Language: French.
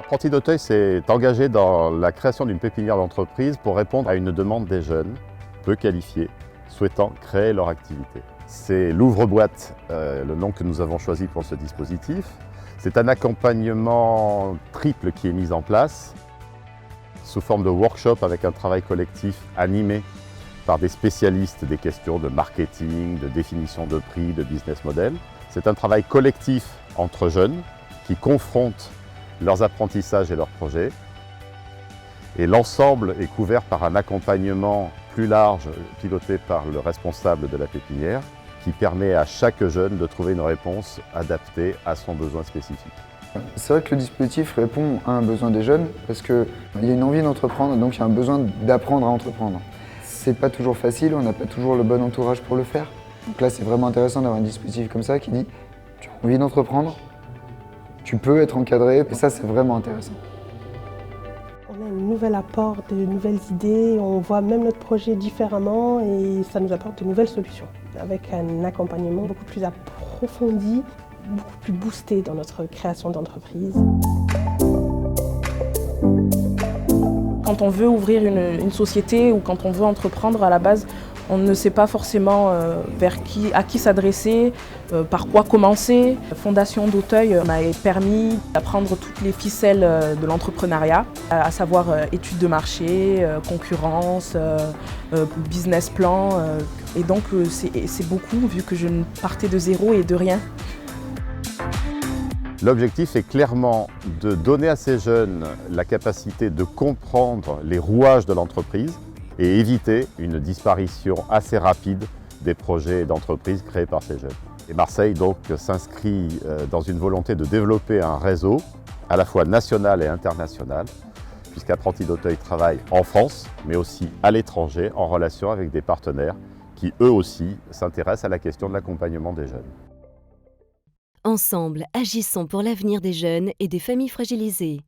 Apprenti d'Auteuil s'est engagé dans la création d'une pépinière d'entreprise pour répondre à une demande des jeunes peu qualifiés souhaitant créer leur activité. C'est l'ouvre-boîte, le nom que nous avons choisi pour ce dispositif. C'est un accompagnement triple qui est mis en place sous forme de workshop avec un travail collectif animé par des spécialistes des questions de marketing, de définition de prix, de business model. C'est un travail collectif entre jeunes qui confrontent leurs apprentissages et leurs projets. Et l'ensemble est couvert par un accompagnement plus large piloté par le responsable de la pépinière qui permet à chaque jeune de trouver une réponse adaptée à son besoin spécifique. C'est vrai que le dispositif répond à un besoin des jeunes parce qu'il y a une envie d'entreprendre, donc il y a un besoin d'apprendre à entreprendre. C'est pas toujours facile, on n'a pas toujours le bon entourage pour le faire. Donc là, c'est vraiment intéressant d'avoir un dispositif comme ça qui dit « tu as envie d'entreprendre, tu peux être encadré » et ça, c'est vraiment intéressant. On a un nouvel apport, de nouvelles idées, on voit même notre projet différemment et ça nous apporte de nouvelles solutions avec un accompagnement beaucoup plus approfondi, beaucoup plus boosté dans notre création d'entreprise. Quand on veut ouvrir une société ou quand on veut entreprendre, à la base, on ne sait pas forcément à qui s'adresser, par quoi commencer. La Fondation d'Auteuil m'a permis d'apprendre toutes les ficelles de l'entrepreneuriat, à savoir études de marché, concurrence, business plan. Et donc c'est beaucoup vu que je partais de zéro et de rien. L'objectif est clairement de donner à ces jeunes la capacité de comprendre les rouages de l'entreprise et éviter une disparition assez rapide des projets d'entreprise créés par ces jeunes. Et Marseille donc s'inscrit dans une volonté de développer un réseau à la fois national et international, puisqu'Apprenti d'Auteuil travaille en France, mais aussi à l'étranger, en relation avec des partenaires qui eux aussi s'intéressent à la question de l'accompagnement des jeunes. Ensemble, agissons pour l'avenir des jeunes et des familles fragilisées.